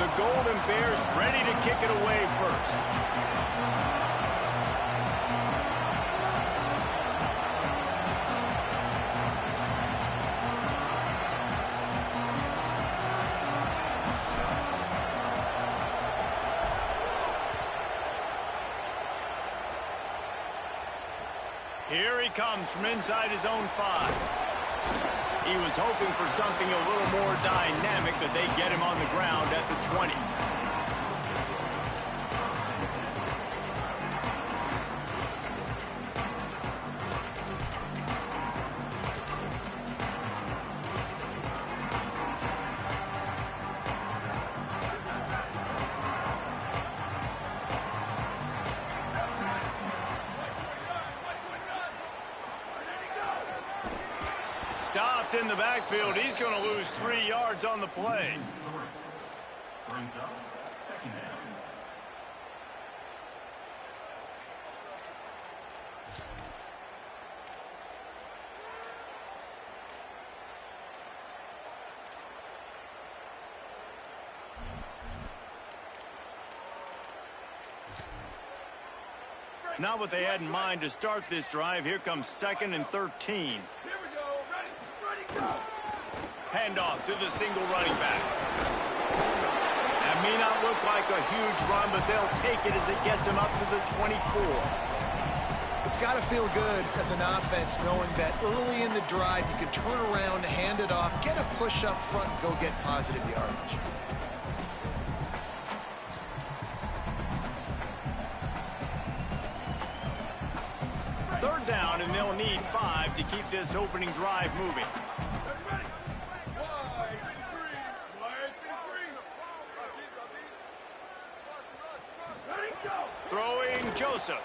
The Golden Bears ready to kick it away first. Here he comes from inside his own 5. He was hoping for something a little more dynamic, but they get him on the ground at the 20. Stopped in the backfield. He's going to lose 3 yards on the play. Not what they had in mind to start this drive. Here comes 2nd and 13. Handoff to the single running back. That may not look like a huge run, but they'll take it as it gets them up to the 24. It's got to feel good as an offense knowing that early in the drive you can turn around, hand it off, get a push up front, and go get positive yardage. Third down, and they'll need 5 to keep this opening drive moving. Throwing Joseph.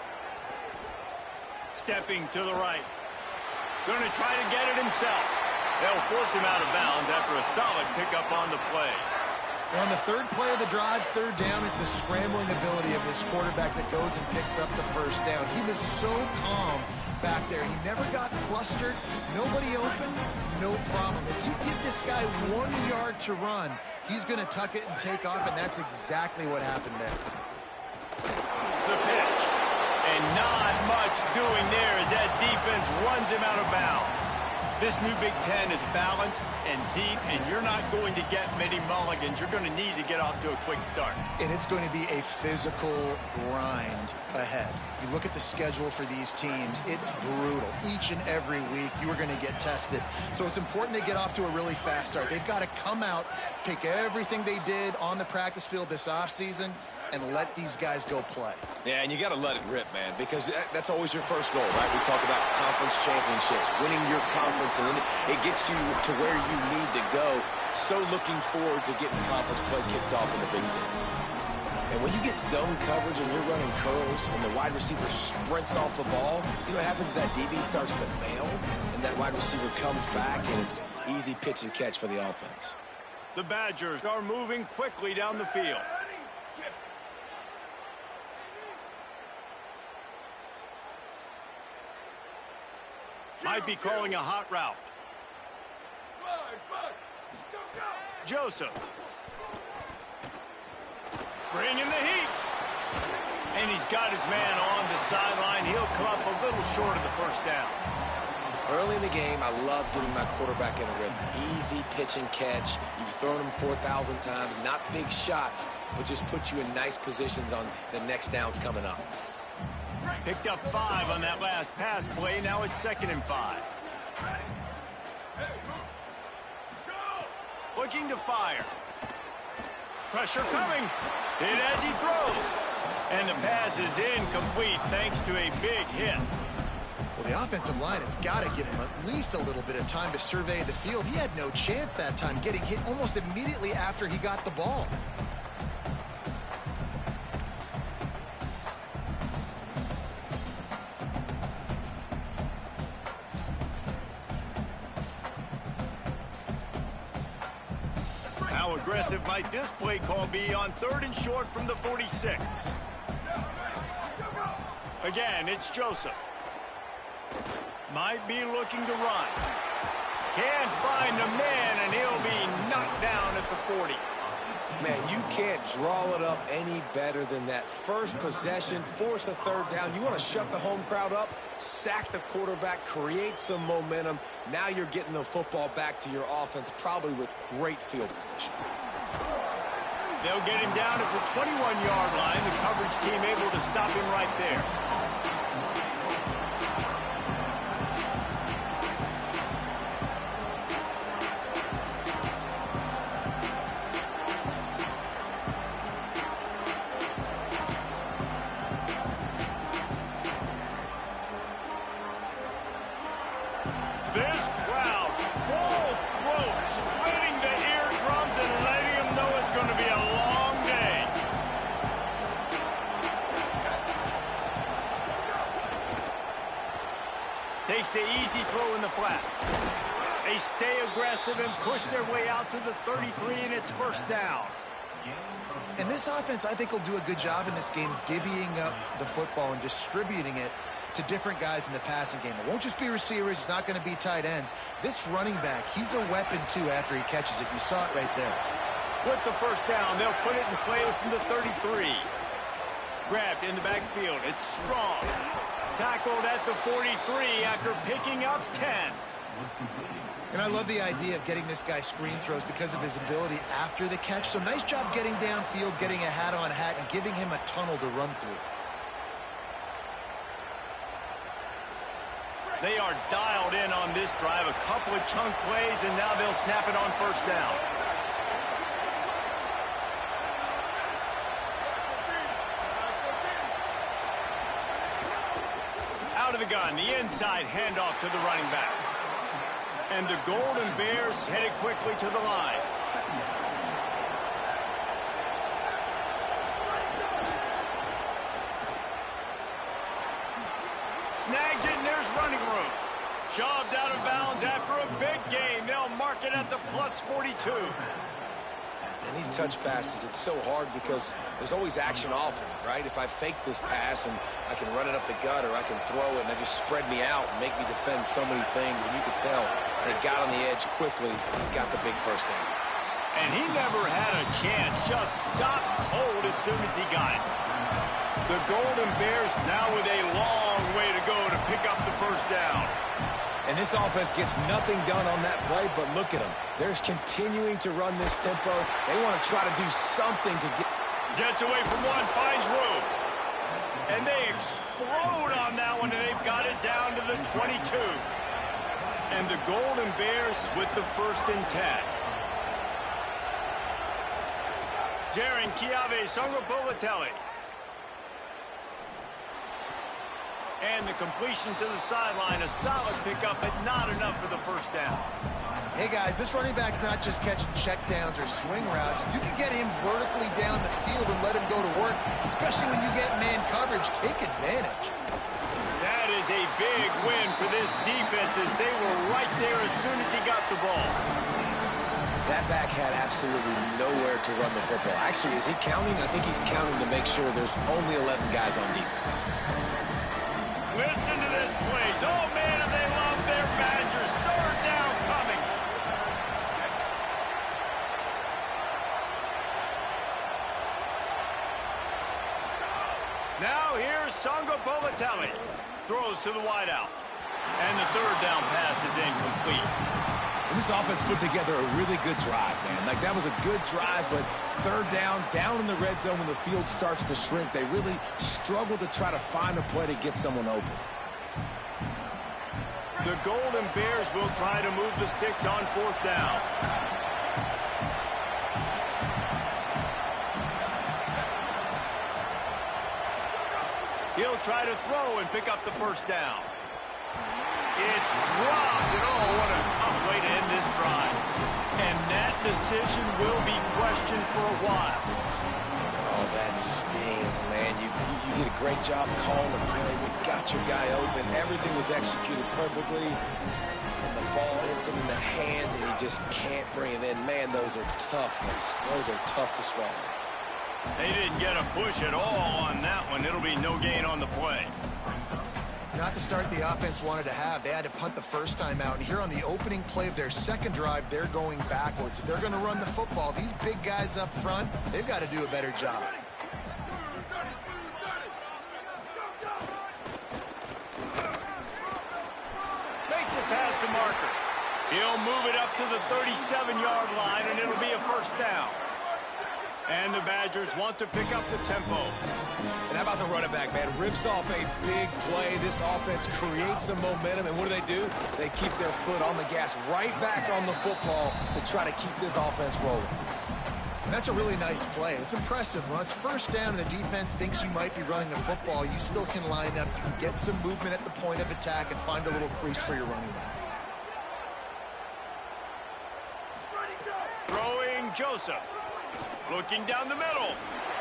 Stepping to the right. Going to try to get it himself. They'll force him out of bounds after a solid pickup on the play. On the third play of the drive, third down, it's the scrambling ability of this quarterback that goes and picks up the first down. He was so calm back there. He never got flustered. Nobody open, no problem. If you give this guy 1 yard to run, he's going to tuck it and take off, and that's exactly what happened there. The pitch. And not much doing there as that defense runs him out of bounds. This new Big Ten is balanced and deep, and you're not going to get many mulligans. You're going to need to get off to a quick start. And it's going to be a physical grind ahead. You look at the schedule for these teams, it's brutal. Each and every week, you are going to get tested. So it's important they get off to a really fast start. They've got to come out, take everything they did on the practice field this offseason, and let these guys go play. Yeah, and you got to let it rip, man, because that's always your first goal, right? We talk about conference championships, winning your conference, and then it gets you to where you need to go. So looking forward to getting conference play kicked off in the Big Ten. And when you get zone coverage and you're running curls and the wide receiver sprints off the ball, you know what happens? That DB starts to bail, and that wide receiver comes back, and it's easy pitch and catch for the offense. The Badgers are moving quickly down the field. Might be calling a hot route. Joseph. Bringing the heat. And he's got his man on the sideline. He'll come up a little short of the first down. Early in the game, I love getting my quarterback in a rhythm. Easy pitch and catch. You've thrown him 4,000 times. Not big shots, but just put you in nice positions on the next downs coming up. Picked up 5 on that last pass play. Now it's 2nd and 5. Looking to fire. Pressure coming. Hit as he throws. And the pass is incomplete thanks to a big hit. Well, the offensive line has got to give him at least a little bit of time to survey the field. He had no chance that time, getting hit almost immediately after he got the ball. How aggressive might this play call be on 3rd and short from the 46? Again, it's Joseph. Might be looking to run. Can't find a man, and he'll be knocked down at the 40. Man, you can't draw it up any better than that. First possession, force a third down. You want to shut the home crowd up, sack the quarterback, create some momentum. Now you're getting the football back to your offense, probably with great field position. They'll get him down at the 21-yard line. The coverage team able to stop him right there. This crowd, full throat, splitting the eardrums and letting them know it's going to be a long day. Takes the easy throw in the flat. They stay aggressive and push their way out to the 33, and it's first down. And this offense, I think, will do a good job in this game divvying up the football and distributing it to different guys in the passing game. It won't just be receivers. It's not going to be tight ends. This running back, he's a weapon, too, after he catches it. You saw it right there. With the first down, they'll put it in play from the 33. Grabbed in the backfield. It's Strong. Tackled at the 43 after picking up 10. And I love the idea of getting this guy screen throws because of his ability after the catch. So nice job getting downfield, getting a hat-on-hat, and giving him a tunnel to run through. They are dialed in on this drive. A couple of chunk plays, and now they'll snap it on first down. Out of the gun, the inside handoff to the running back. And the Golden Bears headed quickly to the line. Snags it, and there's running room. Shoved out of bounds after a big gain. They'll mark it at the plus 42. And these touch passes, it's so hard because there's always action off of it, right? If I fake this pass and I can run it up the gut, or I can throw it and it just spread me out and make me defend so many things. And you could tell they got on the edge quickly, got the big first down. And he never had a chance, just stopped cold as soon as he got it. The Golden Bears now with a long way to go to pick up the first down. And this offense gets nothing done on that play, but look at them. They're continuing to run this tempo. They want to try to do something to get... Gets away from one, finds room. And they explode on that one, and they've got it down to the 22. And the Golden Bears with the 1st and 10. Jaron Kiave Songapolatelli. And the completion to the sideline, a solid pickup, but not enough for the first down. Hey, guys, this running back's not just catching checkdowns or swing routes. You can get him vertically down the field and let him go to work, especially when you get man coverage. Take advantage. That is a big win for this defense as they were right there as soon as he got the ball. That back had absolutely nowhere to run the football. Actually, is he counting? I think he's counting to make sure there's only 11 guys on defense. Listen to this place. Oh, man, and they love their Badgers. Third down coming. Now here's Songapolatelli. Throws to the wideout. And the third down pass is incomplete. And this offense put together a really good drive, man. Like, that was a good drive, but third down in the red zone when the field starts to shrink, they really struggle to try to find a play to get someone open. The Golden Bears will try to move the sticks on fourth down. He'll try to throw and pick up the first down. It's dropped, and oh, what a tough way to end this drive. And that decision will be questioned for a while. Oh, that stings, man. You did a great job calling the play. You got your guy open. Everything was executed perfectly. And the ball hits him in the hands, and he just can't bring it in. Man, those are tough ones. Those are tough to swallow. They didn't get a push at all on that one. It'll be no gain on the play. Not the start the offense wanted to have. They had to punt the first time out. And here on the opening play of their second drive, they're going backwards. If they're going to run the football, these big guys up front, they've got to do a better job. Makes it past the marker. He'll move it up to the 37-yard line, and it'll be a first down. And the Badgers want to pick up the tempo. And how about the running back, man? Rips off a big play. This offense creates some momentum, and what do? They keep their foot on the gas, right back on the football to try to keep this offense rolling. And that's a really nice play. It's impressive. When it's first down and the defense thinks you might be running the football, you still can line up. You can get some movement at the point of attack and find a little crease for your running back. Throwing Joseph. Looking down the middle.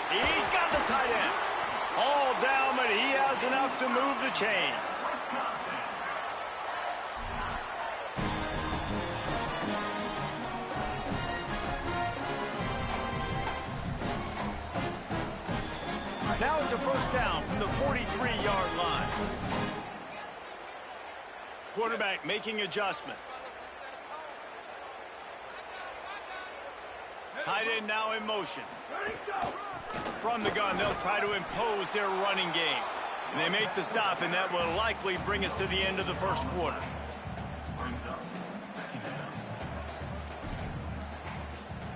He's got the tight end. All down, but he has enough to move the chains. Now it's a first down from the 43-yard line. Quarterback making adjustments. Tight end now in motion. From the gun, they'll try to impose their running game. And they make the stop, and that will likely bring us to the end of the first quarter.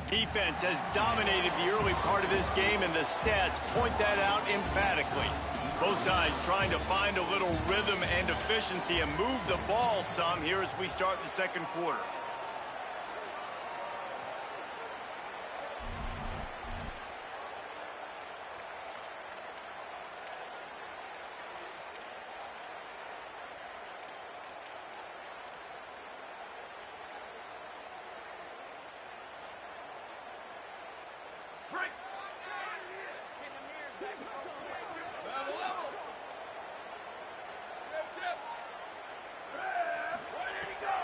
Defense has dominated the early part of this game, and the stats point that out emphatically. Both sides trying to find a little rhythm and efficiency and move the ball some here as we start the second quarter.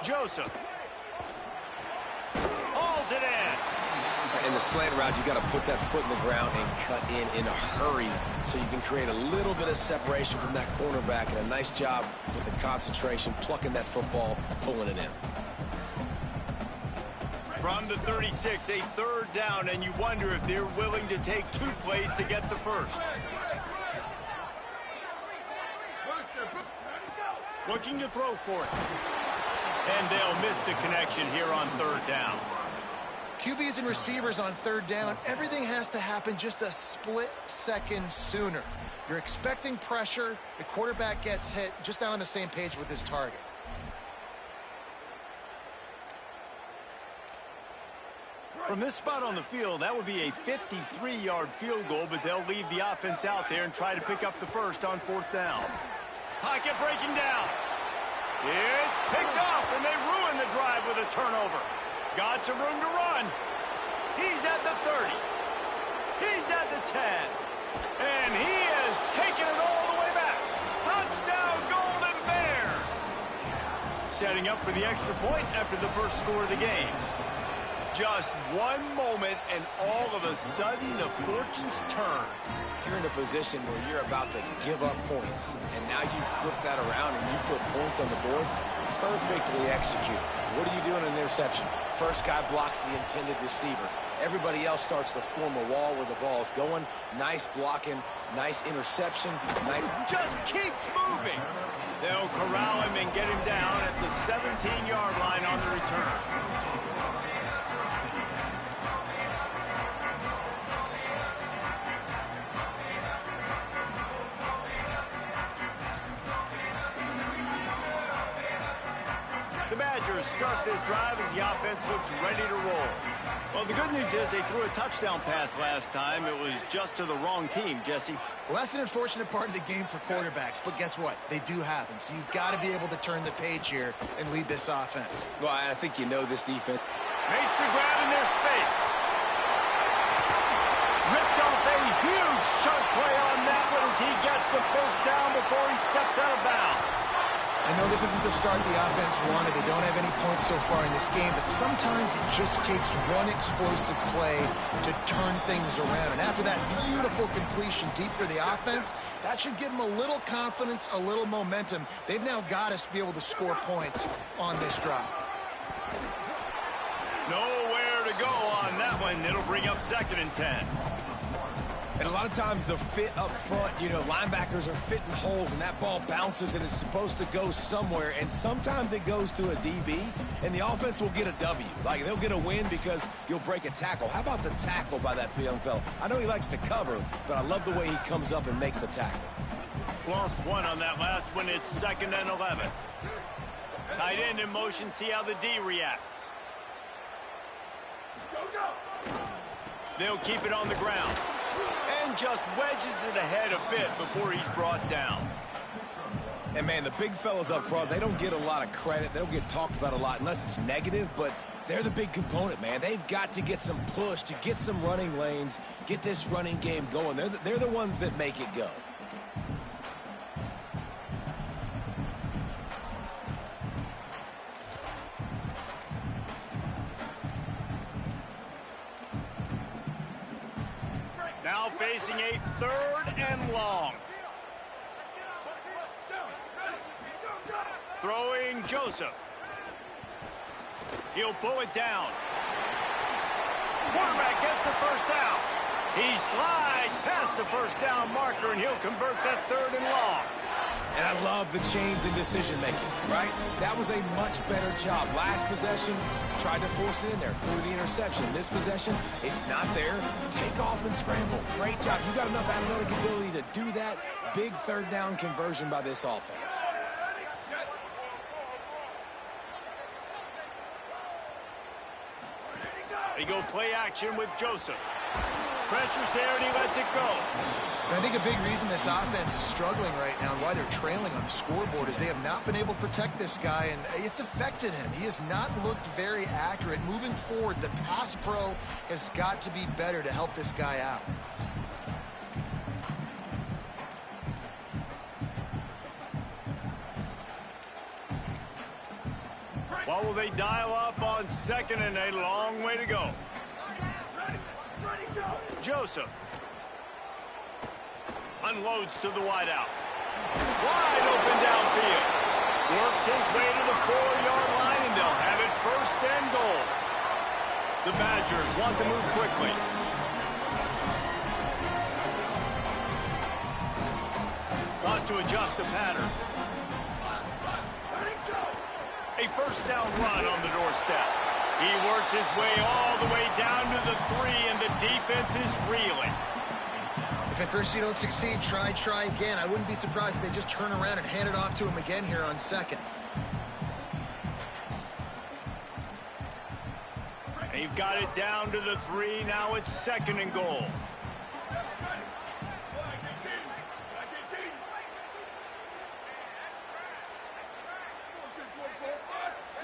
Joseph. Hauls it in. In the slant route, you got to put that foot in the ground and cut in a hurry so you can create a little bit of separation from that cornerback, and a nice job with the concentration, plucking that football, pulling it in. From the 36, a third down, and you wonder if they're willing to take 2 plays to get the first. Looking to throw for it. And they'll miss the connection here on third down. QBs and receivers on third down, everything has to happen just a split second sooner. You're expecting pressure, the quarterback gets hit, just not on the same page with his target. From this spot on the field, that would be a 53-yard field goal, but they'll leave the offense out there and try to pick up the first on fourth down. Pocket breaking down. It's picked off, and they ruin the drive with a turnover. Got some room to run. He's at the 30. He's at the 10. And he has taken it all the way back. Touchdown, Golden Bears. Setting up for the extra point after the first score of the game. Just one moment, and all of a sudden, the fortunes turn. You're in a position where you're about to give up points, and now you flip that around and you put points on the board. Perfectly executed. What do you do in an interception? First guy blocks the intended receiver. Everybody else starts to form a wall where the ball's going. Nice blocking, nice interception. Just keeps moving. They'll corral him and get him down at the 17-yard line on the return. Badgers start this drive as the offense looks ready to roll. Well, the good news is they threw a touchdown pass last time. It was just to the wrong team, Jesse. Well, that's an unfortunate part of the game for quarterbacks, but guess what? They do happen, so you've got to be able to turn the page here and lead this offense. Well, I think you know this defense. Makes the grab in their space. Ripped off a huge chunk play on that one as he gets the first down before he steps out of bounds. I know this isn't the start the offense wanted. They don't have any points so far in this game, but sometimes it just takes one explosive play to turn things around. And after that beautiful completion deep for the offense, that should give them a little confidence, a little momentum. They've now got us to be able to score points on this drive. Nowhere to go on that one. It'll bring up 2nd and 10. And a lot of times the fit up front, you know, linebackers are fitting holes and that ball bounces and it's supposed to go somewhere. And sometimes it goes to a DB and the offense will get a W. Like they'll get a win because you'll break a tackle. How about the tackle by that young fella? I know he likes to cover, but I love the way he comes up and makes the tackle. Lost one on that last one. It's 2nd and 11. Tight end in motion. See how the D reacts. They'll keep it on the ground. And just wedges it ahead a bit before he's brought down. And, man, the big fellas up front, they don't get a lot of credit. They don't get talked about a lot unless it's negative, but they're the big component, man. They've got to get some push, to get some running lanes, get this running game going. They're the ones that make it go. Now facing a 3rd and long. Throwing Joseph. He'll pull it down. Quarterback gets the first down. He slides past the first down marker, and he'll convert that 3rd and long. And I love the change in decision-making, right? That was a much better job. Last possession, tried to force it in there, threw the interception. This possession, it's not there. Take off and scramble. Great job. You got enough athletic ability to do that. Big 3rd down conversion by this offense. They go play action with Joseph. Pressure's there, and he lets it go. And I think a big reason this offense is struggling right now and why they're trailing on the scoreboard is they have not been able to protect this guy, and it's affected him. He has not looked very accurate. Moving forward, the pass pro has got to be better to help this guy out. What will they dial up on 2nd and a long way to go? Joseph. Unloads to the wideout. Wide open downfield. Works his way to the 4-yard line, and they'll have it 1st and goal. The Badgers want to move quickly. Wants to adjust the pattern. A 1st down run on the doorstep. He works his way all the way down to the 3, and the defense is reeling. If at first you don't succeed, try again. I wouldn't be surprised if they just turn around and hand it off to him again here on 2nd. They've got it down to the 3. Now it's 2nd and goal.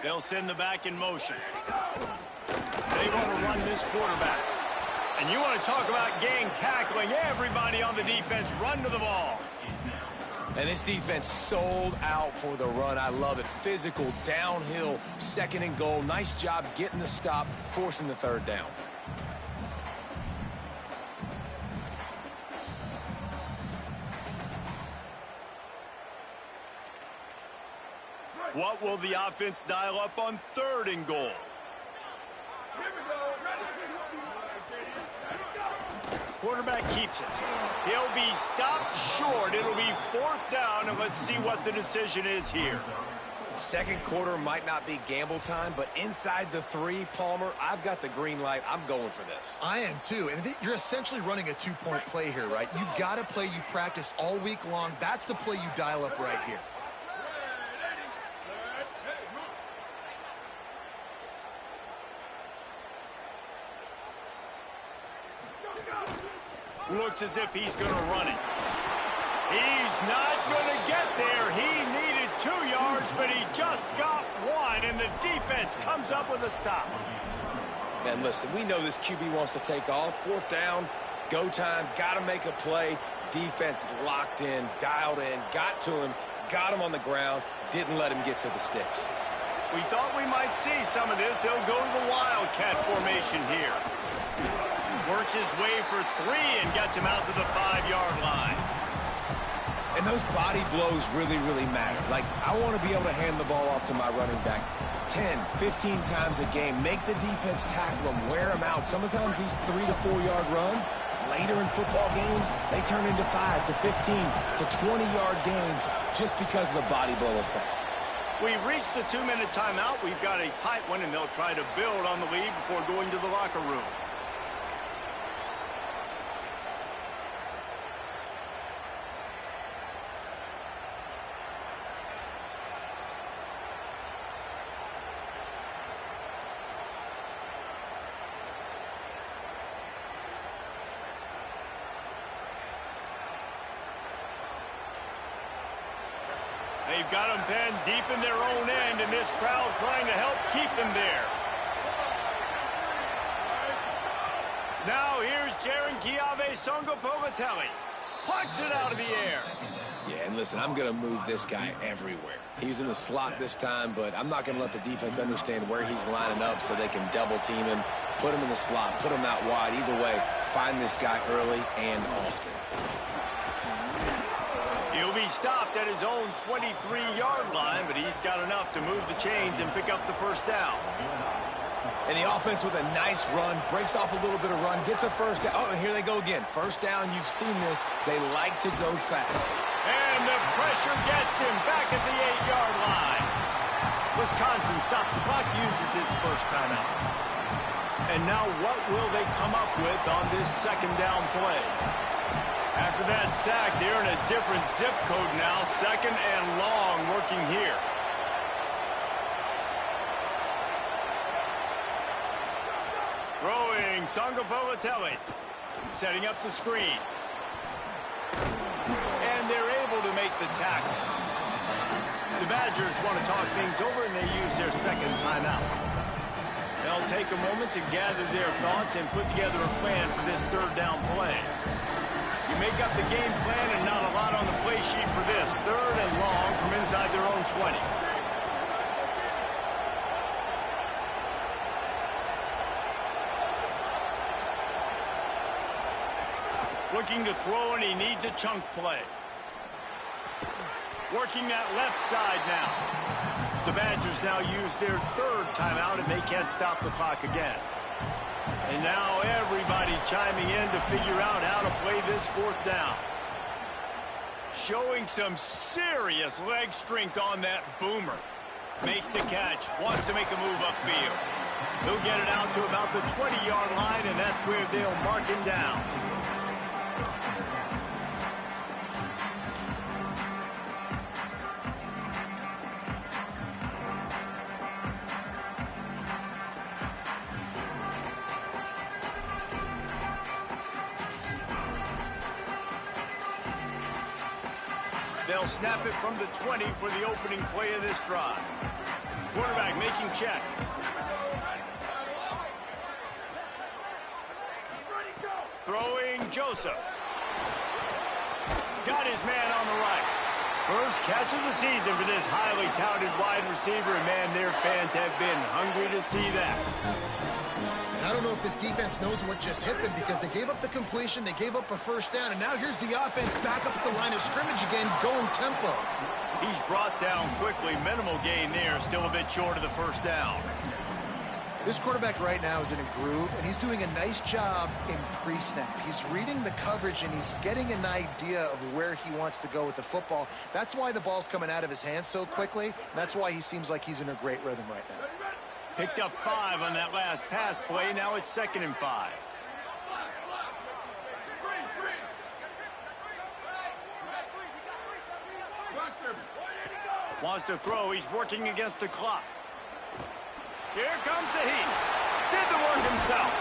They'll send the back in motion. They want to run this quarterback. And you want to talk about gang tackling. Everybody on the defense run to the ball. And this defense sold out for the run. I love it. Physical, downhill, 2nd and goal. Nice job getting the stop, forcing the 3rd down. What will the offense dial up on 3rd and goal? Quarterback keeps it. He'll be stopped short. It'll be 4th down, and let's see what the decision is here. 2nd quarter might not be gamble time, but inside the 3, Palmer, I've got the green light. I'm going for this. I am too, and you're essentially running a 2-point play here, right? You've got a play you practice all week long. That's the play you dial up right here. Looks as if he's going to run it. He's not going to get there. He needed 2 yards, but he just got 1, and the defense comes up with a stop. Man, listen, we know this QB wants to take off. 4th down, go time, got to make a play. Defense locked in, dialed in, got to him, got him on the ground, didn't let him get to the sticks. We thought we might see some of this. They'll go to the Wildcat formation here. Works his way for 3 and gets him out to the 5-yard line. And those body blows really, really matter. Like, I want to be able to hand the ball off to my running back 10, 15 times a game. Make the defense tackle them, wear them out. Sometimes these 3 to 4-yard runs, later in football games, they turn into 5 to 15 to 20-yard gains just because of the body blow effect. We've reached the 2-minute timeout. We've got a tight one, and they'll try to build on the lead before going to the locker room. They've got them penned deep in their own end, and this crowd trying to help keep them there. Now here's Jaron Keave-Songopogatelli. Plucks it out of the air. Yeah, and listen, I'm going to move this guy everywhere. He's in the slot this time, but I'm not going to let the defense understand where he's lining up so they can double team him, put him in the slot, put him out wide. Either way, find this guy early and often. He'll be stopped at his own 23-yard line, but he's got enough to move the chains and pick up the first down. And the offense with a nice run, breaks off a little bit of run, gets a first down. Oh, and here they go again. First down, you've seen this. They like to go fast. And the pressure gets him back at the 8-yard line. Wisconsin stops the clock, uses its first timeout. And now what will they come up with on this second down play? After that sack, they're in a different zip code now. Second and long working here. Throwing, Songopogatelli. Setting up the screen. And they're able to make the tackle. The Badgers want to talk things over, and they use their second timeout. They'll take a moment to gather their thoughts and put together a plan for this third down play. You make up the game plan and not a lot on the play sheet for this. Third and long from inside their own 20. Looking to throw, and he needs a chunk play. Working that left side now. The Badgers now use their third timeout, and they can't stop the clock again. And now everybody chiming in to figure out how to play this fourth down. Showing some serious leg strength on that boomer. Makes the catch, wants to make a move upfield. He'll get it out to about the 20-yard line, and that's where they'll mark him down. They'll snap it from the 20 for the opening play of this drive. Quarterback making checks. Throwing Joseph. Got his man on the right. First catch of the season for this highly touted wide receiver. And man, their fans have been hungry to see that. I don't know if this defense knows what just hit them because they gave up the completion, they gave up a first down, and now here's the offense back up at the line of scrimmage again, going tempo. He's brought down quickly. Minimal gain there, still a bit short of the first down. This quarterback right now is in a groove, and he's doing a nice job in pre-snap. He's reading the coverage, and he's getting an idea of where he wants to go with the football. That's why the ball's coming out of his hands so quickly, and that's why he seems like he's in a great rhythm right now. Picked up 5 on that last pass play. Now it's 2nd and 5. Wants to throw. He's working against the clock. Here comes the heat. Did the work himself.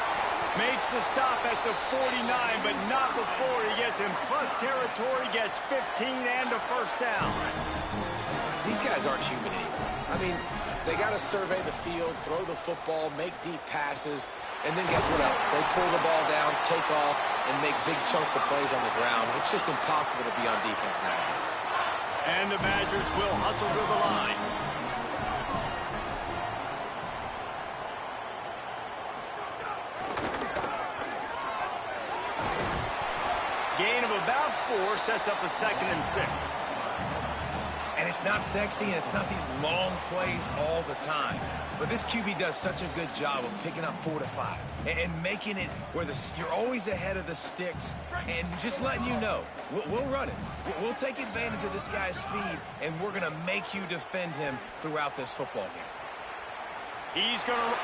Makes the stop at the 49, but not before he gets in plus territory, gets 15 and a first down. These guys aren't human anymore. I mean, they got to survey the field, throw the football, make deep passes, and then guess what else? They pull the ball down, take off, and make big chunks of plays on the ground. It's just impossible to be on defense nowadays. And the Badgers will hustle to the line. Gain of about 4 sets up a 2nd and 6. And it's not sexy, and it's not these long plays all the time. But this QB does such a good job of picking up 4 to 5 and making it where you're always ahead of the sticks and just letting you know, we'll run it. We'll take advantage of this guy's speed, and we're going to make you defend him throughout this football game. He's going to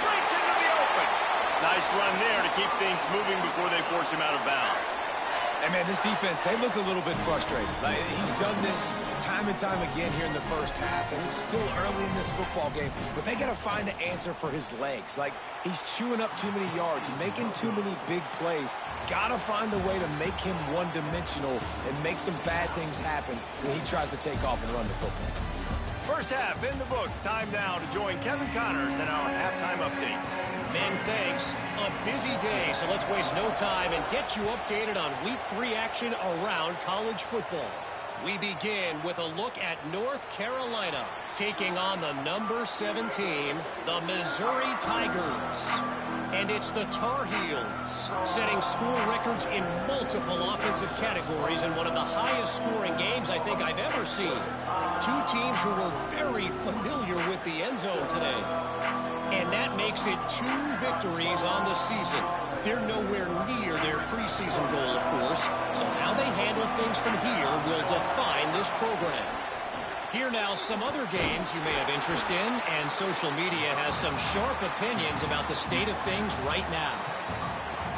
breaks into the open. Nice run there to keep things moving before they force him out of bounds. And, man, this defense, they look a little bit frustrated. Like, he's done this time and time again here in the first half, and it's still early in this football game, but they got to find an answer for his legs. Like, he's chewing up too many yards, making too many big plays. Got to find a way to make him one-dimensional and make some bad things happen when he tries to take off and run the football. First half in the books. Time now to join Kevin Connors in our halftime update. Men, thanks. A busy day, so let's waste no time and get you updated on Week 3 action around college football. We begin with a look at North Carolina taking on the number 7 team, the Missouri Tigers. And it's the Tar Heels setting school records in multiple offensive categories in one of the highest scoring games I think I've ever seen. 2 teams who were very familiar with the end zone today. And that makes it 2 victories on the season. They're nowhere near their preseason goal, of course. So how they handle things from here will define this program. Here now, some other games you may have interest in, and social media has some sharp opinions about the state of things right now.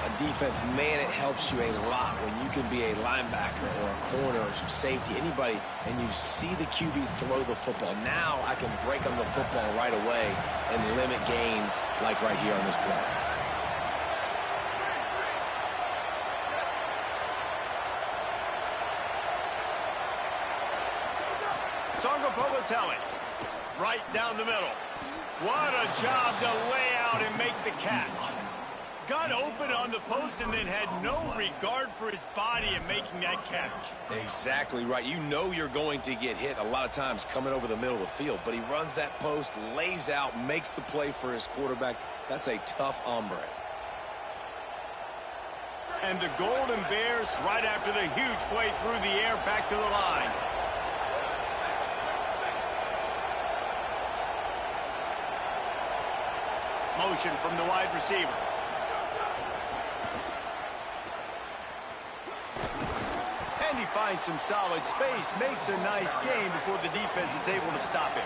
A defense, man, it helps you a lot when you can be a linebacker or a corner or some safety, anybody, and you see the QB throw the football. Now I can break on the football right away and limit gains like right here on this play. Songa Povatelli, right down the middle. What a job to lay out and make the catch. Got open on the post and then had no regard for his body in making that catch. Exactly right. You know you're going to get hit a lot of times coming over the middle of the field, but he runs that post, lays out, makes the play for his quarterback. That's a tough hombre. And the Golden Bears, right after the huge play through the air, back to the line. Motion from the wide receiver. And he finds some solid space, makes a nice gain before the defense is able to stop him.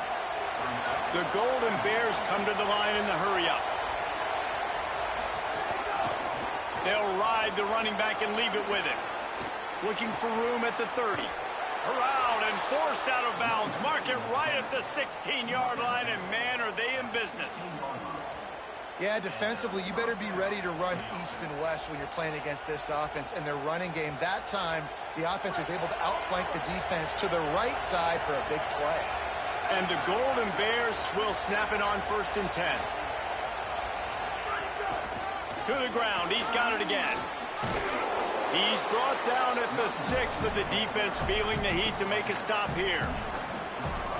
The Golden Bears come to the line in the hurry-up. They'll ride the running back and leave it with him. Looking for room at the 30. Around and forced out of bounds. Mark it right at the 16-yard line, and man, are they in business. Yeah, defensively, you better be ready to run east and west when you're playing against this offense. And their running game, that time, the offense was able to outflank the defense to the right side for a big play. And the Golden Bears will snap it on 1st and 10. To the ground, he's got it again. He's brought down at the 6, but the defense feeling the heat to make a stop here.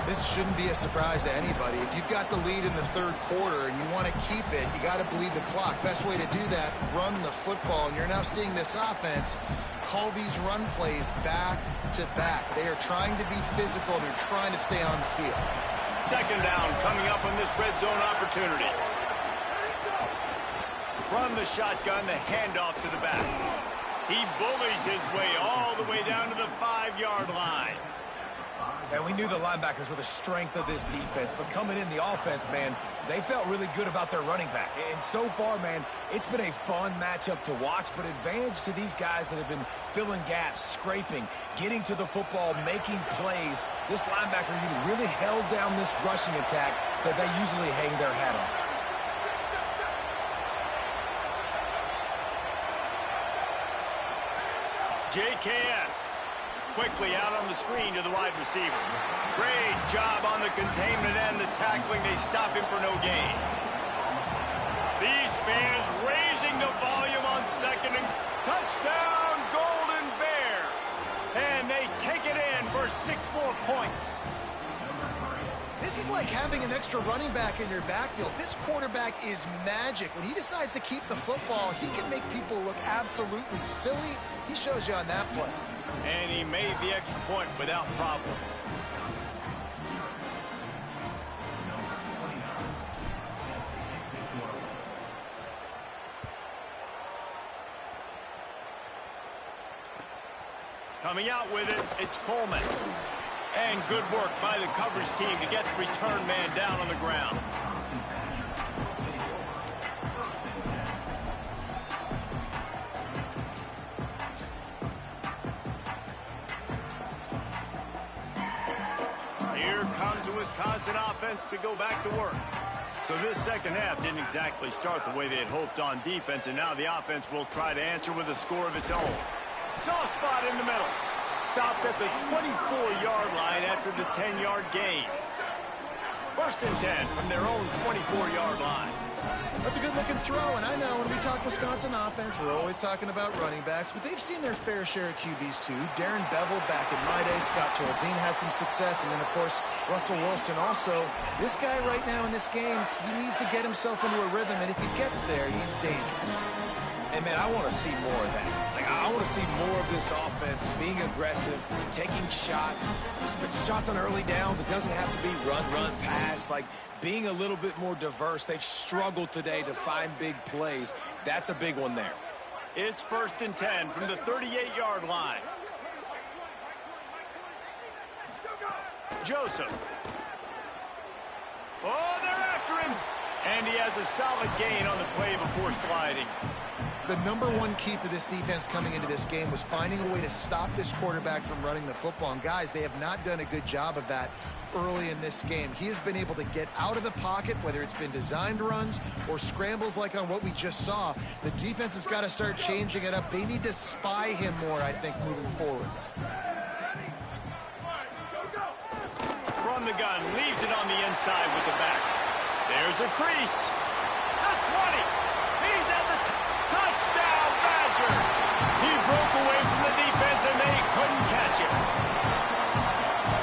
This shouldn't be a surprise to anybody. If you've got the lead in the 3rd quarter and you want to keep it, you got to bleed the clock. Best way to do that, run the football. And you're now seeing this offense call these run plays back to back. They are trying to be physical. They're trying to stay on the field. 2nd down coming up on this red zone opportunity. From the shotgun, the handoff to the back. He bullies his way all the way down to the 5-yard line. And we knew the linebackers were the strength of this defense, but coming in the offense, man, they felt really good about their running back. And so far, man, it's been a fun matchup to watch, but advantage to these guys that have been filling gaps, scraping, getting to the football, making plays. This linebacker unit really held down this rushing attack that they usually hang their hat on. JKS quickly out on the screen to the wide receiver. Great job on the containment and the tackling. They stop him for no gain. These fans raising the volume on 2nd and touchdown Golden Bears. And they take it in for for 6 more points. This is like having an extra running back in your backfield. This quarterback is magic. When he decides to keep the football, he can make people look absolutely silly. He shows you on that play. And he made the extra point without problem. Coming out with it, it's Coleman. And good work by the coverage team to get the return man down on the ground. Here comes the Wisconsin offense to go back to work. So this second half didn't exactly start the way they had hoped on defense, and now the offense will try to answer with a score of its own. Soft spot in the middle. Stopped at the 24-yard line after the 10-yard gain. 1st and 10 from their own 24-yard line. That's a good-looking throw, and I know when we talk Wisconsin offense, we're always talking about running backs, but they've seen their fair share of QBs too. Darren Bevel back in my day, Scott Tolzien had some success, and then, of course, Russell Wilson also. This guy right now in this game, he needs to get himself into a rhythm, and if he gets there, he's dangerous. And, man, I want to see more of that. I want to see more of this offense being aggressive, taking shots, shots on early downs. It doesn't have to be run, pass. Like, being a little bit more diverse. They've struggled today to find big plays. That's a big one there. It's 1st and 10 from the 38-yard line. Joseph. Oh, they're after him. And he has a solid gain on the play before sliding. The number one key for this defense coming into this game was finding a way to stop this quarterback from running the football. And guys, they have not done a good job of that early in this game. He has been able to get out of the pocket, whether it's been designed runs or scrambles like on what we just saw. The defense has got to start changing it up. They need to spy him more, I think, moving forward. From the gun, leaves it on the inside with the back. There's a crease. The 20. He's at the touchdown, Badger. He broke away from the defense, and they couldn't catch him.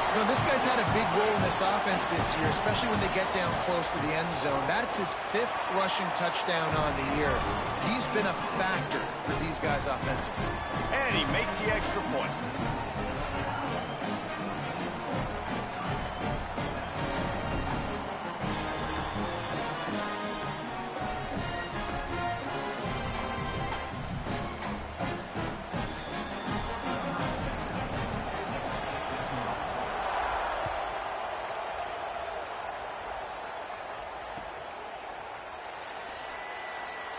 You know, this guy's had a big role in this offense this year, especially when they get down close to the end zone. That's his 5th rushing touchdown on the year. He's been a factor for these guys offensively. And he makes the extra point.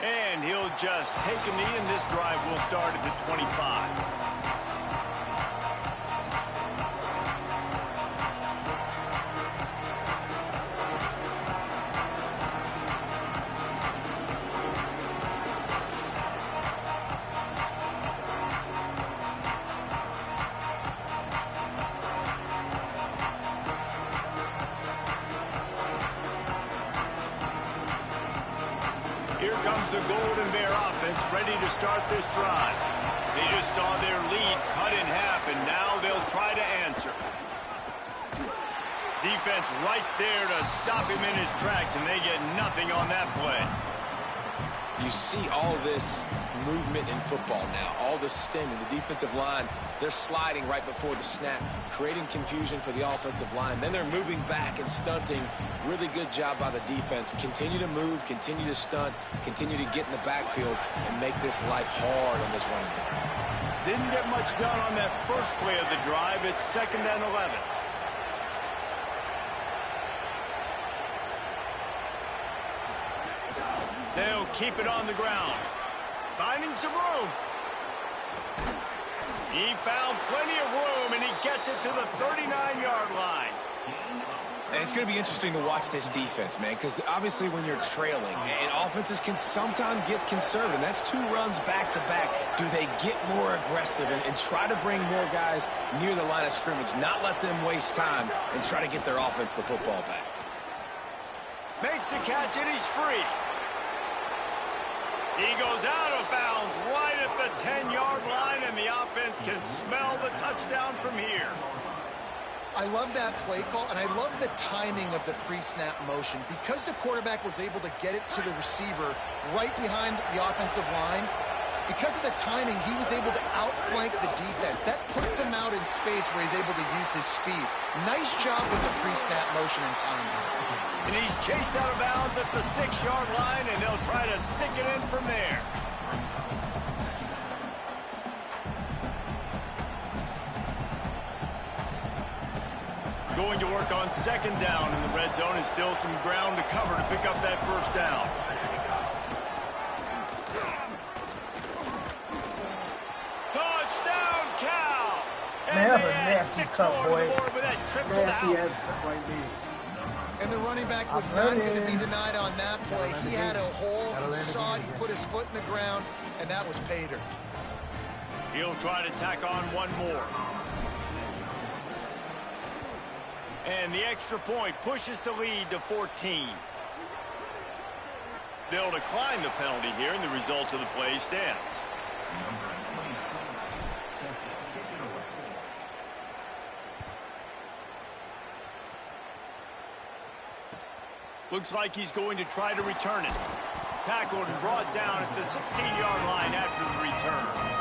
And he'll just take a knee, and this drive will start at the 25. Here comes the Golden Bear offense, ready to start this drive. They just saw their lead cut in half, and now they'll try to answer. Defense right there to stop him in his tracks, and they get nothing on that play. You see all this movement in football now, all the stemming. The defensive line, they're sliding right before the snap, creating confusion for the offensive line. Then they're moving back and stunting. Really good job by the defense. Continue to move, continue to stunt, continue to get in the backfield and make this life hard on this running back. Didn't get much done on that first play of the drive. It's 2nd and 11. They'll keep it on the ground. Finding some room. He found plenty of room, and he gets it to the 39-yard line. And it's going to be interesting to watch this defense, man, because obviously when you're trailing, and offenses can sometimes get conservative. That's 2 runs back-to-back. Do they get more aggressive and try to bring more guys near the line of scrimmage, not let them waste time, and try to get their offense the football back? Makes the catch, and he's free. He goes out of bounds right at the 10-yard line, and the offense can smell the touchdown from here. I love that play call, and I love the timing of the pre-snap motion. Because the quarterback was able to get it to the receiver right behind the offensive line, because of the timing, he was able to outflank the defense. That puts him out in space where he's able to use his speed. Nice job with the pre-snap motion and timing. And he's chased out of bounds at the 6-yard line, and they'll try to stick it in from there. Going to work on second down in the red zone, and still some ground to cover to pick up that first down. Touchdown, Cal! And they had 6 more on the board with that triple house. And the running back was not going to be denied on that play. He had a hole, he saw it, he put his foot in the ground, and that was pay dirt. He'll try to tack on one more. And the extra point pushes the lead to 14. They'll decline the penalty here, and the result of the play stands. Looks like he's going to try to return it. Tackled and brought down at the 16-yard line after the return.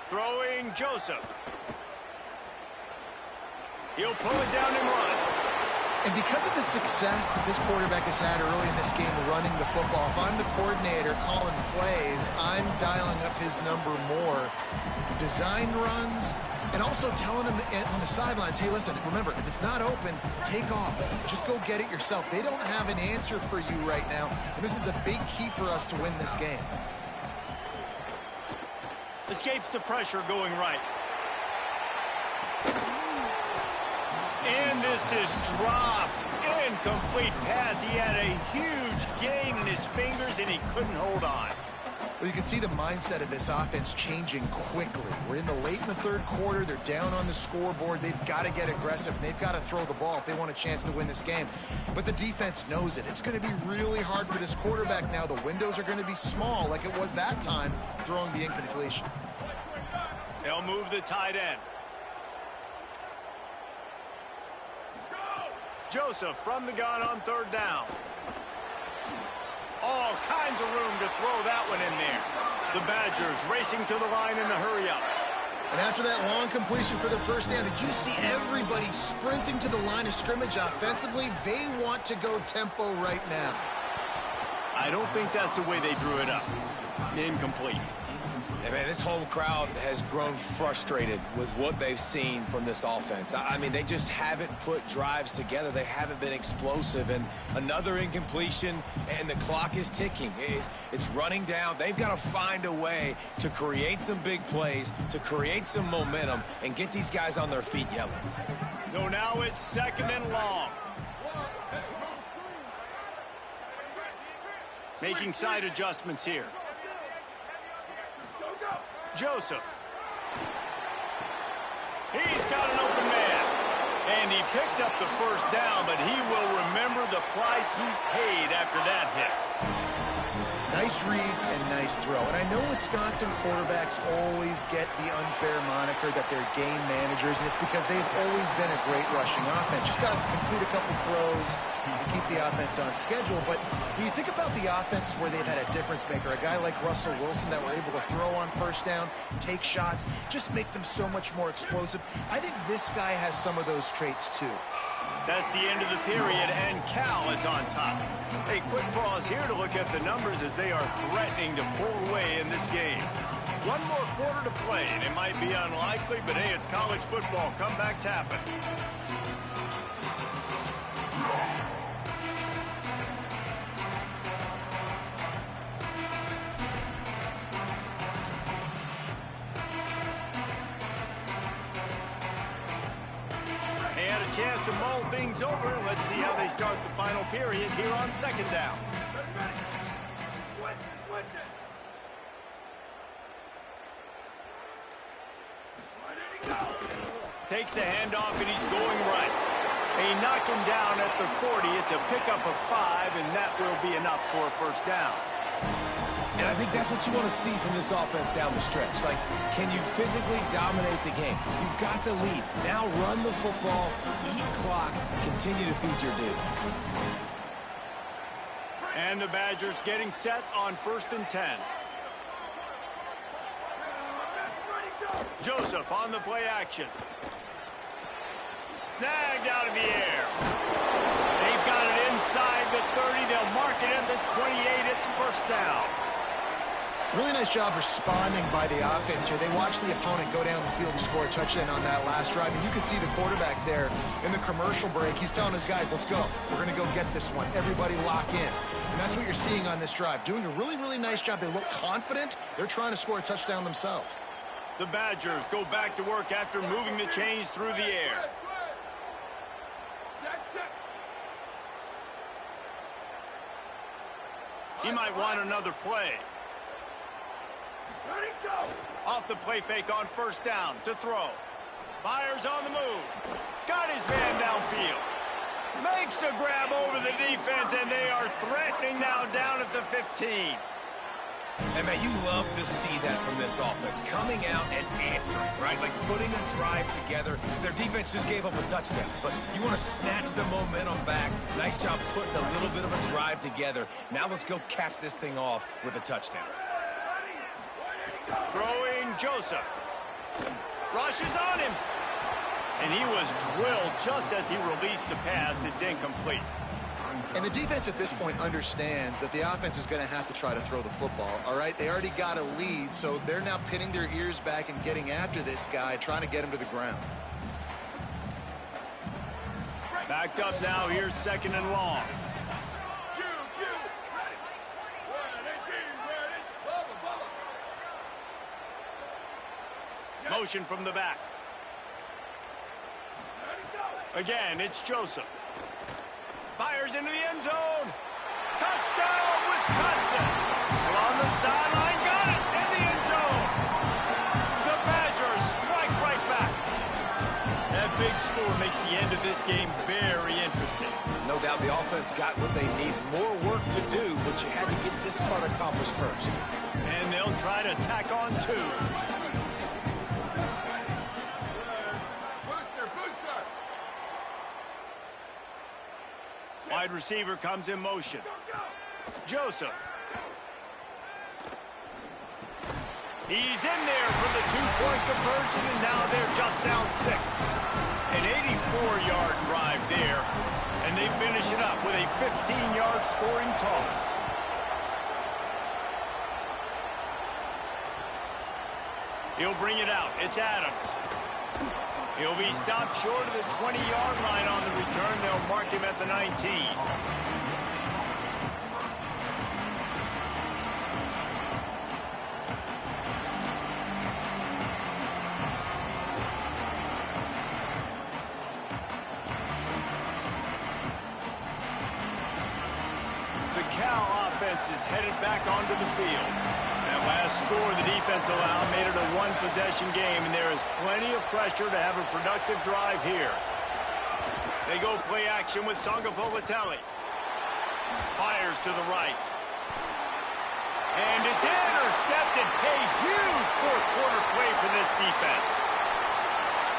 Throwing Joseph. He'll pull it down and run. And because of the success that this quarterback has had early in this game running the football, if I'm the coordinator calling plays, I'm dialing up his number more. Design runs, and also telling him on the sidelines, hey, listen, remember, if it's not open, take off. Just go get it yourself. They don't have an answer for you right now, and this is a big key for us to win this game. Escapes the pressure going right. And this is dropped. Incomplete pass. He had a huge gain in his fingers, and he couldn't hold on. Well, you can see the mindset of this offense changing quickly. We're in the third quarter. They're down on the scoreboard. They've got to get aggressive. They've got to throw the ball if they want a chance to win this game. But the defense knows it. It's going to be really hard for this quarterback now. The windows are going to be small like it was that time throwing the incompletion. They'll move the tight end. Joseph from the gun on third down. All kinds of room to throw that one in there. The Badgers racing to the line in a hurry-up. And after that long completion for the first down, did you see everybody sprinting to the line of scrimmage offensively? They want to go tempo right now. I don't think that's the way they drew it up. Incomplete. Yeah, man, this home crowd has grown frustrated with what they've seen from this offense. I mean, they just haven't put drives together. They haven't been explosive. And another incompletion, and the clock is ticking. It's running down. They've got to find a way to create some big plays, to create some momentum, and get these guys on their feet yelling. So now it's second and long. Making side adjustments here. Joseph. He's got an open man. And he picks up the first down, but he will remember the price he paid after that hit. Nice read and nice throw. And I know Wisconsin quarterbacks always get the unfair moniker that they're game managers, and it's because they've always been a great rushing offense. Just got to complete a couple throws and keep the offense on schedule. But when you think about the offenses where they've had a difference maker, a guy like Russell Wilson that were able to throw on first down, take shots, just make them so much more explosive. I think this guy has some of those traits too. That's the end of the period, and Cal is on top. A quick pause here to look at the numbers as they are threatening to pull away in this game. One more quarter to play, and it might be unlikely, but hey, it's college football. Comebacks happen. And a chance to mull things over. Let's see how they start the final period here on second down. Switch it. Takes a handoff, and he's going right. They knock him down at the 40. It's a pickup of 5, and that will be enough for a first down. And I think that's what you want to see from this offense down the stretch. Like, can you physically dominate the game? You've got the lead. Now run the football, eat clock, continue to feed your dude. And the Badgers getting set on 1st and 10. Joseph on the play action. Snagged out of the air. They've got it inside the 30. They'll mark it at the 28. It's first down. Really nice job responding by the offense here. They watched the opponent go down the field and score a touchdown on that last drive. And you can see the quarterback there in the commercial break. He's telling his guys, let's go. We're going to go get this one. Everybody lock in. And that's what you're seeing on this drive. Doing a really, really nice job. They look confident. They're trying to score a touchdown themselves. The Badgers go back to work after moving the chains through the air. He might want another play. Off the play fake on first down to throw. Fires on the move. Got his man downfield. Makes a grab over the defense, and they are threatening now down at the 15. And, man, you love to see that from this offense. Coming out and answering, right? Like putting a drive together. Their defense just gave up a touchdown. But you want to snatch the momentum back. Nice job putting a little bit of a drive together. Now let's go cap this thing off with a touchdown. Throwing Joseph. Rushes on him. And he was drilled just as he released the pass. It's incomplete. And the defense at this point understands that the offense is going to have to try to throw the football, all right? They already got a lead, so they're now pinning their ears back and getting after this guy, trying to get him to the ground. Backed up now. Here's 2nd and long. Motion from the back. Again, it's Joseph. Fires into the end zone. Touchdown, Wisconsin. On the sideline, got it in the end zone. The Badgers strike right back. That big score makes the end of this game very interesting. No doubt the offense got what they need. More work to do, but you had to get this part accomplished first. And they'll try to tack on 2. Wide receiver comes in motion. Joseph. He's in there for the 2-point conversion, and now they're just down 6. An 84-yard drive there, and they finish it up with a 15-yard scoring toss. He'll bring it out. It's Adams. He'll be stopped short of the 20-yard line on the return. They'll mark him at the 19. The Cal offense is headed back onto the field. That last score the defense allowed made it a 1-possession game, and there is plenty of pressure to have a productive drive here. They go play action with Sangapolatelli. Fires to the right. And it's intercepted. A huge fourth-quarter play for this defense.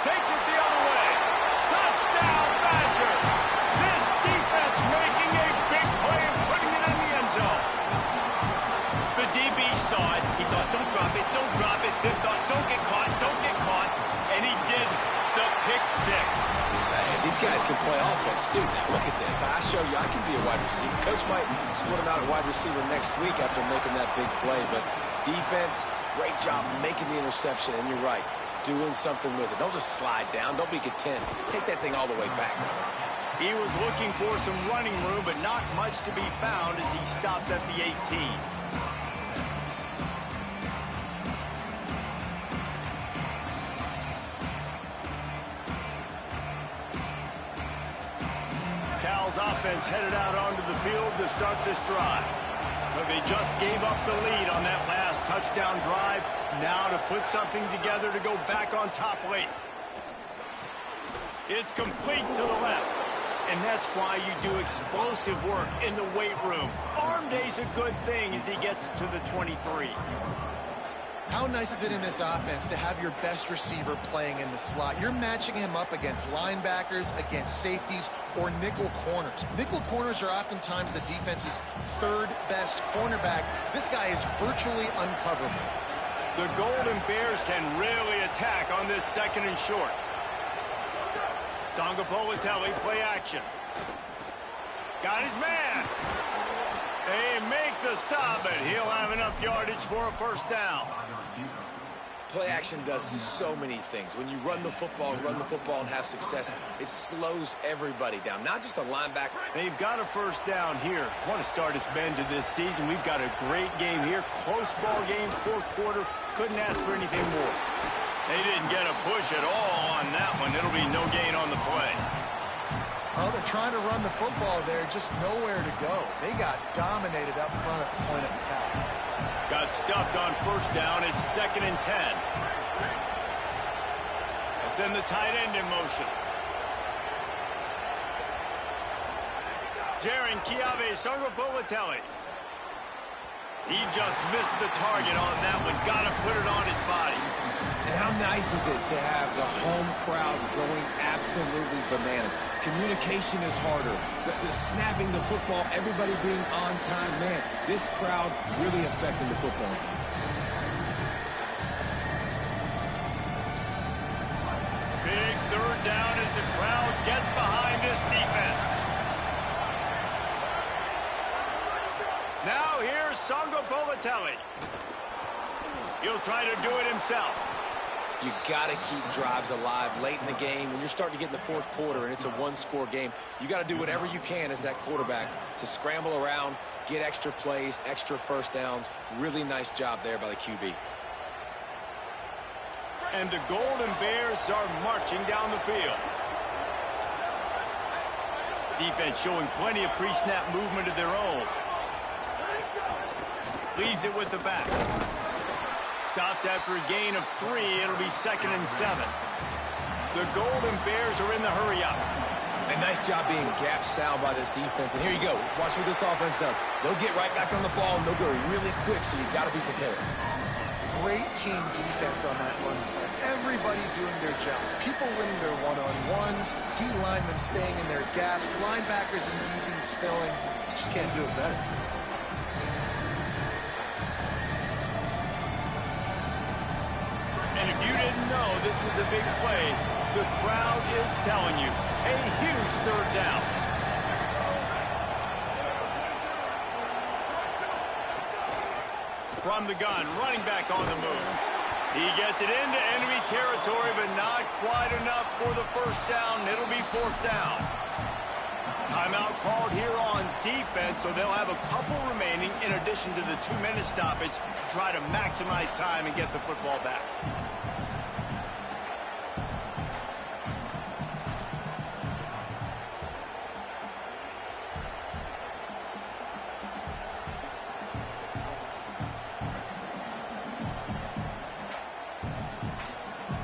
Takes it the other way. Touchdown, Badger. This defense making a big play and putting it in the end zone. The DB saw it. He thought, don't drop it, don't drop it. Then thought, don't get caught, don't get caught. And he didn't. The pick 6. And these guys can play offense, too. Now, look at this. I show you I can be a wide receiver. Coach might split him out at wide receiver next week after making that big play. But defense, great job making the interception. And you're right, doing something with it. Don't just slide down. Don't be content. Take that thing all the way back. He was looking for some running room, but not much to be found as he stopped at the 18. Bengals offense headed out onto the field to start this drive. So they just gave up the lead on that last touchdown drive. Now to put something together to go back on top late. It's complete to the left. And that's why you do explosive work in the weight room. Arm day's a good thing as he gets to the 23. How nice is it in this offense to have your best receiver playing in the slot? You're matching him up against linebackers, against safeties, or nickel corners. Nickel corners are oftentimes the defense's third best cornerback. This guy is virtually uncoverable. The Golden Bears can really attack on this second and short. Sangapolatelli, play action. Got his man. They make the stop, but he'll have enough yardage for a first down. Play action does so many things. When you run the football and have success, it slows everybody down, not just the linebacker. They've got a first down here. What a start it's been to this season. We've got a great game here. Close ball game, fourth quarter. Couldn't ask for anything more. They didn't get a push at all on that one. It'll be no gain on the play. Well, they're trying to run the football there, just nowhere to go. They got dominated up front at the point of attack. Got stuffed on first down. It's 2nd and 10. They send the tight end in motion. Jaron Kiave Sangapolatelli. He just missed the target on that one. Got to put it on his body. And how nice is it to have the home crowd going absolutely bananas? Communication is harder. The snapping the football, everybody being on time. Man, this crowd really affecting the football game. Big third down as the crowd gets behind this defense. Now here's Sangapolatelli. He'll try to do it himself. You got to keep drives alive late in the game. When you're starting to get in the fourth quarter and it's a one-score game, you got to do whatever you can as that quarterback to scramble around, get extra plays, extra first downs. Really nice job there by the QB. And the Golden Bears are marching down the field. Defense showing plenty of pre-snap movement of their own. Leaves it with the back. Stopped after a gain of 3. It'll be 2nd and 7. The Golden Bears are in the hurry-up. A nice job being gap sound by this defense. And here you go. Watch what this offense does. They'll get right back on the ball, and they'll go really quick, so you got to be prepared. Great team defense on that run play. Everybody doing their job. People winning their one-on-ones, D linemen staying in their gaps, linebackers and DBs filling. You just can't do it better. And if you didn't know this was a big play, the crowd is telling you. A huge third down. From the gun, running back on the move. He gets it into enemy territory, but not quite enough for the first down. It'll be 4th down. Timeout called here on defense, so they'll have a couple remaining in addition to the 2-minute stoppage to try to maximize time and get the football back.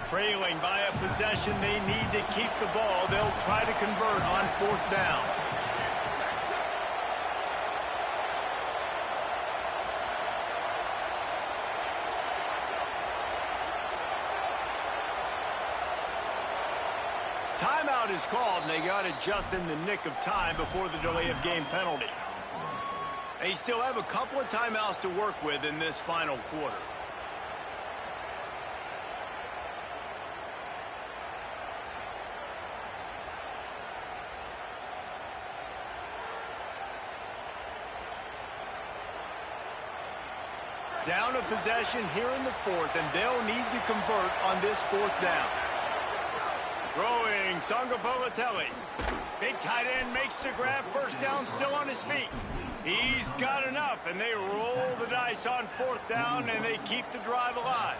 Trailing by a possession, they need to keep the ball. They'll try to convert on 4th down. Timeout is called, and they got it just in the nick of time before the delay of game penalty. They still have a couple of timeouts to work with in this final quarter. Down a possession here in the 4th, and they'll need to convert on this 4th down. Throwing, Sangapolatelli. Big tight end makes the grab, first down, still on his feet. He's got enough, and they roll the dice on 4th down, and they keep the drive alive.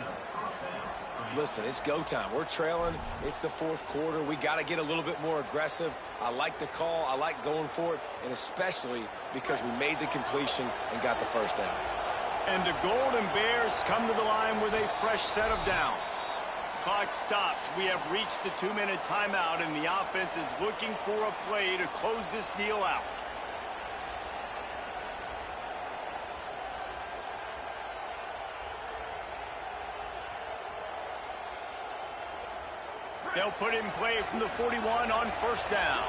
listen, it's go time. We're trailing. It's the fourth quarter. We got to get a little bit more aggressive. I like the call. I like going for it, and especially because we made the completion and got the first down. And the Golden Bears come to the line with a fresh set of downs. Clock stops. We have reached the 2-minute timeout, and the offense is looking for a play to close this deal out. They'll put in play from the 41 on first down.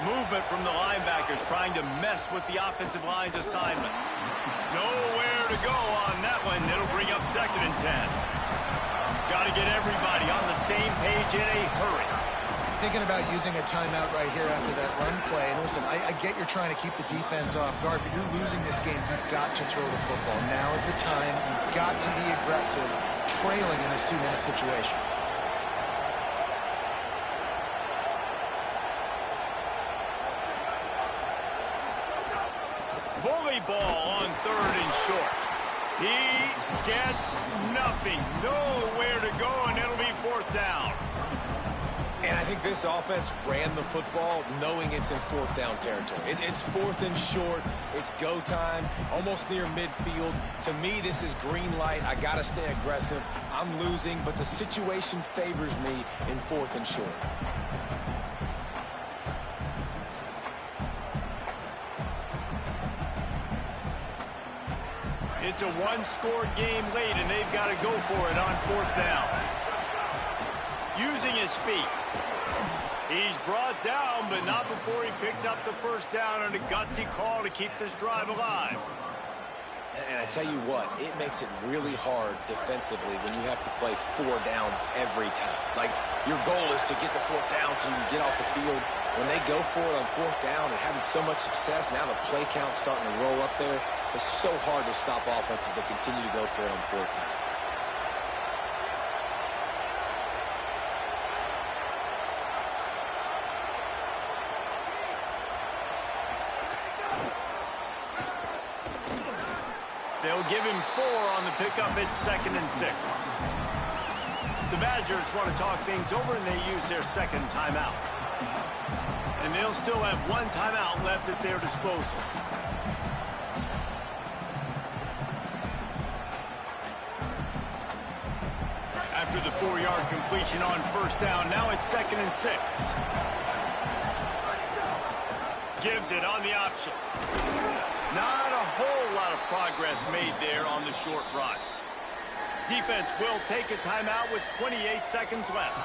Movement from the linebackers trying to mess with the offensive line's assignments. Nowhere to go on that one. It'll bring up 2nd and 10. Got to get everybody on the same page in a hurry. Thinking about using a timeout right here after that run play. And listen, I get you're trying to keep the defense off guard, but you're losing this game. You've got to throw the football. Now is the time. You've got to be aggressive, trailing in this 2-minute situation. Bully ball on 3rd and short. He gets nothing. Nowhere to go, and it'll be 4th down. And I think this offense ran the football knowing it's in 4th down territory. It's 4th and short. It's go time, almost near midfield. To me, this is green light. I got to stay aggressive. I'm losing, but the situation favors me in 4th and short. It's a one-score game late, and they've got to go for it on 4th down. Using his feet. He's brought down, but not before he picks up the first down and a gutsy call to keep this drive alive. And I tell you what, it makes it really hard defensively when you have to play 4 downs every time. Like, your goal is to get the 4th down so you can get off the field. When they go for it on 4th down and having so much success, now the play count's starting to roll up there. It's so hard to stop offenses that continue to go for it on 4th down. They'll give him 4 on the pickup at 2nd and 6. The Badgers want to talk things over, and they use their 2nd timeout. And they'll still have 1 timeout left at their disposal. After the 4-yard completion on first down, now it's 2nd and 6. Gives it on the option. Not a whole lot of progress made there on the short run. Defense will take a timeout with 28 seconds left.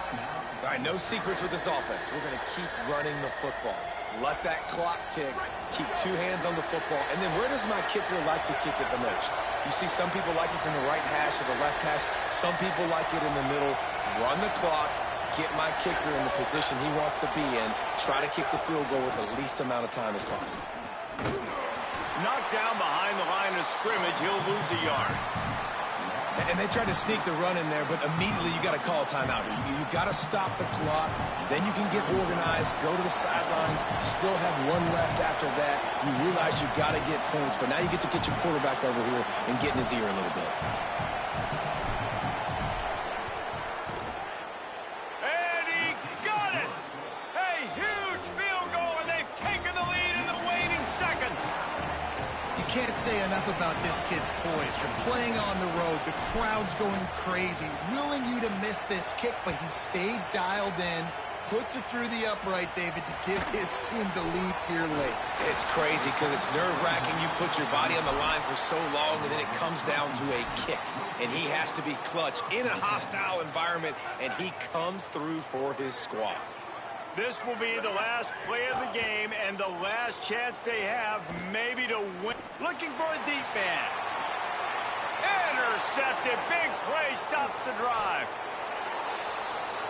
All right, no secrets with this offense. We're going to keep running the football. Let that clock tick. Keep 2 hands on the football. And then where does my kicker like to kick it the most? You see some people like it from the right hash or the left hash. Some people like it in the middle. Run the clock. Get my kicker in the position he wants to be in. Try to kick the field goal with the least amount of time as possible. Knocked down behind the line of scrimmage. He'll lose a yard. And they tried to sneak the run in there, but immediately you got to call a timeout here. You got to stop the clock. Then you can get organized, go to the sidelines, still have 1 left after that. You realize you got to get points, but now you get to get your quarterback over here and get in his ear a little bit. And he got it! A huge field goal, and they've taken the lead in the waning seconds. You can't say enough about this kid's poise. You're playing on the road. The crowd's going crazy, willing you to miss this kick, but he stayed dialed in, puts it through the upright, David, to give his team the lead here late. It's crazy because it's nerve-wracking. You put your body on the line for so long, and then it comes down to a kick. And he has to be clutch in a hostile environment, and he comes through for his squad. This will be the last play of the game and the last chance they have maybe to win. Looking for a deep man. Intercepted. Big play stops the drive.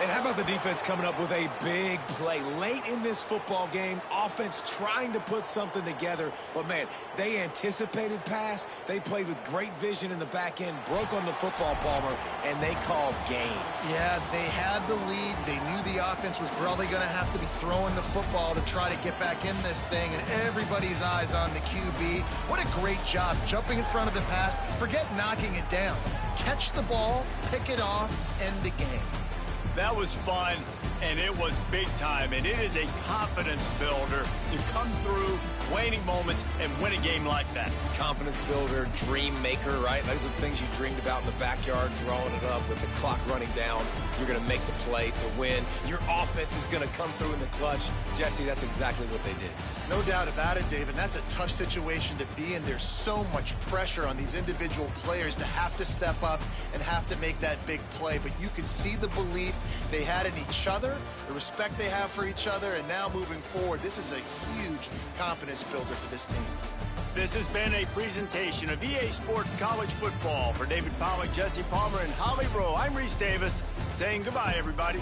And how about the defense coming up with a big play late in this football game? Offense trying to put something together. But, man, they anticipated pass. They played with great vision in the back end, broke on the football, Palmer, and they called game. Yeah, they had the lead. They knew the offense was probably going to have to be throwing the football to try to get back in this thing, and everybody's eyes on the QB. What a great job jumping in front of the pass. Forget knocking it down. Catch the ball, pick it off, end the game. That was fun, and it was big time, and it is a confidence builder to come through waning moments and win a game like that. Confidence builder, dream maker, right? Those are the things you dreamed about in the backyard, drawing it up with the clock running down. You're going to make the play to win. Your offense is going to come through in the clutch. Jesse, that's exactly what they did. No doubt about it, David. That's a tough situation to be in. There's so much pressure on these individual players to have to step up and have to make that big play. But you can see the belief they had in each other, the respect they have for each other, and now moving forward, this is a huge confidence builder for this team. This has been a presentation of EA Sports College Football. For David Pollack, Jesse Palmer, and Holly Rowe, I'm Reese Davis saying goodbye, everybody.